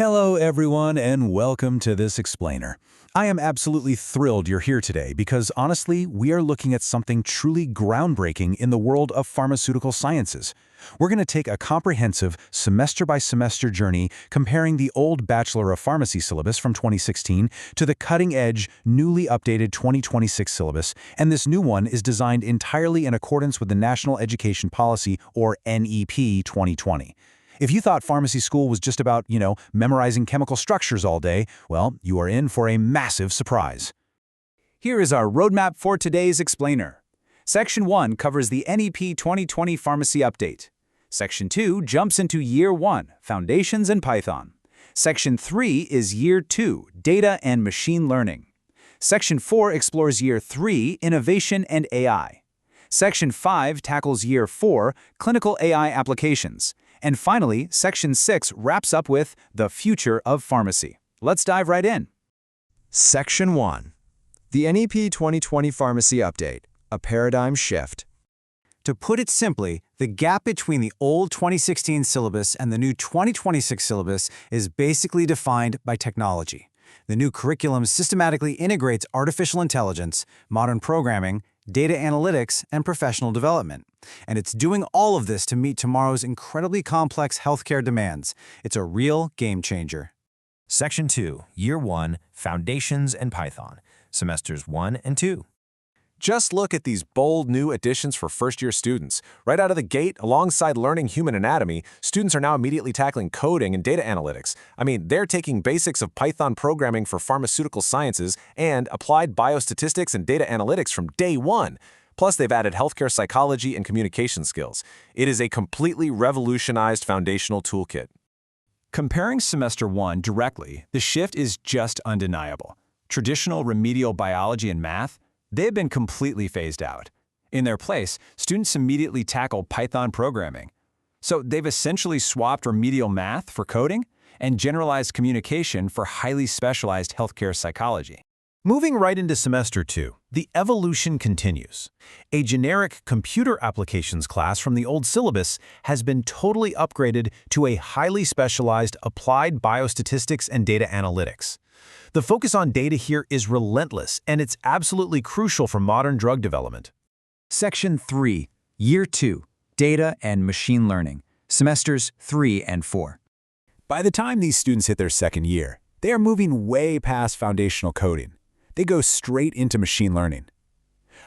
Hello, everyone, and welcome to this explainer. I am absolutely thrilled you're here today because, honestly, we are looking at something truly groundbreaking in the world of pharmaceutical sciences. We're going to take a comprehensive, semester-by-semester journey comparing the old Bachelor of Pharmacy syllabus from 2016 to the cutting-edge, newly updated 2026 syllabus, and this new one is designed entirely in accordance with the National Education Policy, or NEP 2020. If you thought pharmacy school was just about, memorizing chemical structures all day, well, you are in for a massive surprise. Here is our roadmap for today's explainer. Section 1 covers the NEP 2020 Pharmacy Update. Section 2 jumps into Year 1, Foundations and Python. Section 3 is Year 2, Data and Machine Learning. Section 4 explores Year 3, Innovation and AI. Section 5 tackles Year 4, Clinical AI Applications. And finally, Section 6 wraps up with the future of pharmacy. Let's dive right in. Section 1. The NEP 2020 Pharmacy Update, a paradigm shift. To put it simply, the gap between the old 2016 syllabus and the new 2026 syllabus is basically defined by technology. The new curriculum systematically integrates artificial intelligence, modern programming, data analytics, and professional development. And it's doing all of this to meet tomorrow's incredibly complex healthcare demands. It's a real game changer. Section 2, Year 1, Foundations and Python, Semesters 1 and 2. Just look at these bold new additions for first-year students. Right out of the gate, alongside learning human anatomy, students are now immediately tackling coding and data analytics. They're taking basics of Python programming for pharmaceutical sciences and applied biostatistics and data analytics from day one. Plus, they've added healthcare psychology and communication skills. It is a completely revolutionized foundational toolkit. Comparing Semester 1 directly, the shift is just undeniable. Traditional remedial biology and math, they've been completely phased out. In their place, students immediately tackle Python programming. So they've essentially swapped remedial math for coding and generalized communication for highly specialized healthcare psychology. Moving right into Semester 2, the evolution continues. A generic computer applications class from the old syllabus has been totally upgraded to a highly specialized applied biostatistics and data analytics. The focus on data here is relentless, and it's absolutely crucial for modern drug development. Section 3, Year 2, Data and Machine Learning, Semesters 3 and 4. By the time these students hit their second year, they are moving way past foundational coding. They go straight into machine learning.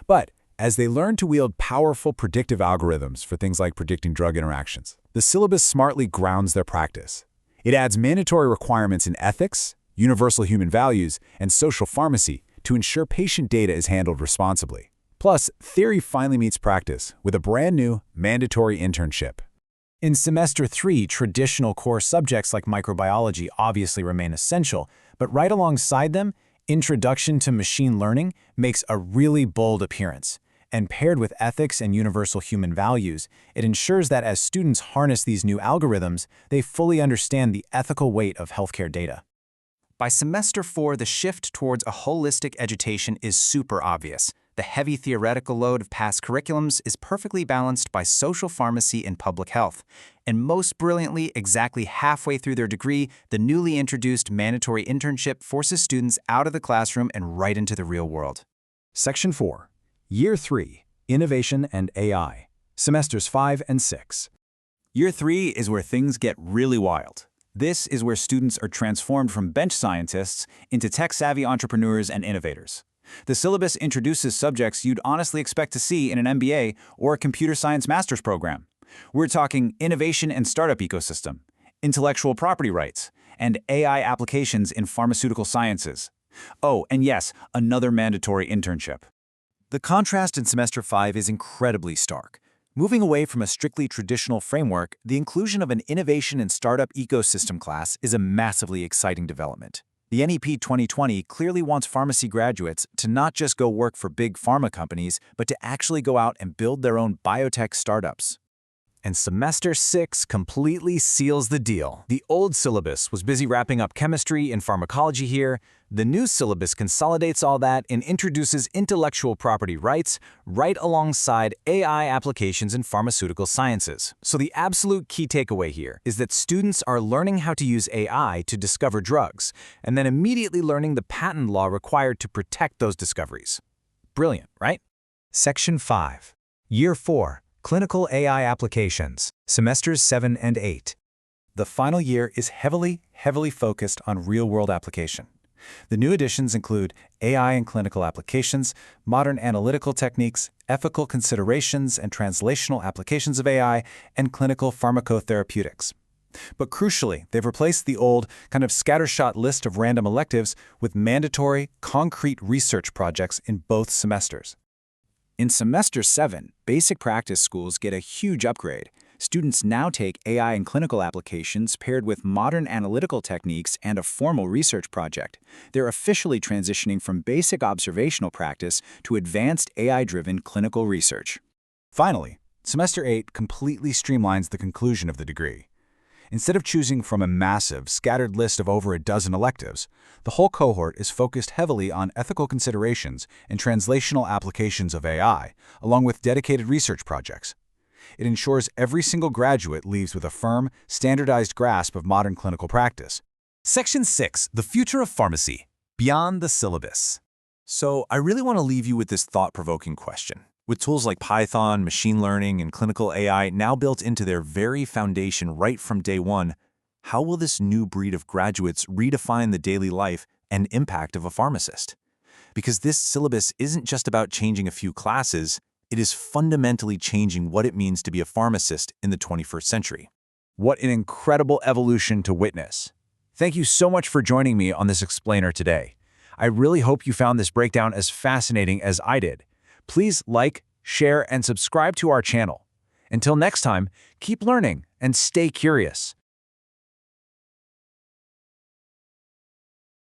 But as they learn to wield powerful predictive algorithms for things like predicting drug interactions, the syllabus smartly grounds their practice. It adds mandatory requirements in ethics, universal human values, and social pharmacy to ensure patient data is handled responsibly. Plus, theory finally meets practice with a brand new mandatory internship. In Semester 3, traditional core subjects like microbiology obviously remain essential, but right alongside them, Introduction to Machine Learning makes a really bold appearance. And paired with ethics and universal human values, it ensures that as students harness these new algorithms, they fully understand the ethical weight of healthcare data. By Semester 4, the shift towards a holistic education is super obvious. The heavy theoretical load of past curriculums is perfectly balanced by social pharmacy and public health. And most brilliantly, exactly halfway through their degree, the newly introduced mandatory internship forces students out of the classroom and right into the real world. Section 4, Year 3, Innovation and AI, Semesters 5 and 6. Year 3 is where things get really wild. This is where students are transformed from bench scientists into tech-savvy entrepreneurs and innovators. The syllabus introduces subjects you'd honestly expect to see in an MBA or a computer science master's program. We're talking innovation and startup ecosystem, intellectual property rights, and AI applications in pharmaceutical sciences. Oh, and yes, another mandatory internship. The contrast in Semester 5 is incredibly stark. Moving away from a strictly traditional framework, the inclusion of an innovation and startup ecosystem class is a massively exciting development. The NEP 2020 clearly wants pharmacy graduates to not just go work for big pharma companies, but to actually go out and build their own biotech startups. And semester 6 completely seals the deal. The old syllabus was busy wrapping up chemistry and pharmacology here. The new syllabus consolidates all that and introduces intellectual property rights right alongside AI applications in pharmaceutical sciences. So the absolute key takeaway here is that students are learning how to use AI to discover drugs, and then immediately learning the patent law required to protect those discoveries. Brilliant, right? Section 5. Year 4. Clinical AI Applications, Semesters 7 and 8. The final year is heavily focused on real-world application. The new additions include AI and clinical applications, modern analytical techniques, ethical considerations and translational applications of AI, and clinical pharmacotherapeutics. But crucially, they've replaced the old, kind of scattershot list of random electives with mandatory, concrete research projects in both semesters. In Semester 7, basic practice schools get a huge upgrade. Students now take AI and clinical applications paired with modern analytical techniques and a formal research project. They're officially transitioning from basic observational practice to advanced AI-driven clinical research. Finally, Semester 8 completely streamlines the conclusion of the degree. Instead of choosing from a massive, scattered list of over a dozen electives, the whole cohort is focused heavily on ethical considerations and translational applications of AI, along with dedicated research projects. It ensures every single graduate leaves with a firm, standardized grasp of modern clinical practice. Section 6, The Future of Pharmacy, Beyond the Syllabus. So I really want to leave you with this thought-provoking question. With tools like Python, machine learning, and clinical AI now built into their very foundation right from day one, how will this new breed of graduates redefine the daily life and impact of a pharmacist? Because this syllabus isn't just about changing a few classes, it is fundamentally changing what it means to be a pharmacist in the 21st century. What an incredible evolution to witness. Thank you so much for joining me on this explainer today. I really hope you found this breakdown as fascinating as I did. Please like, share, and subscribe to our channel. Until next time, keep learning and stay curious.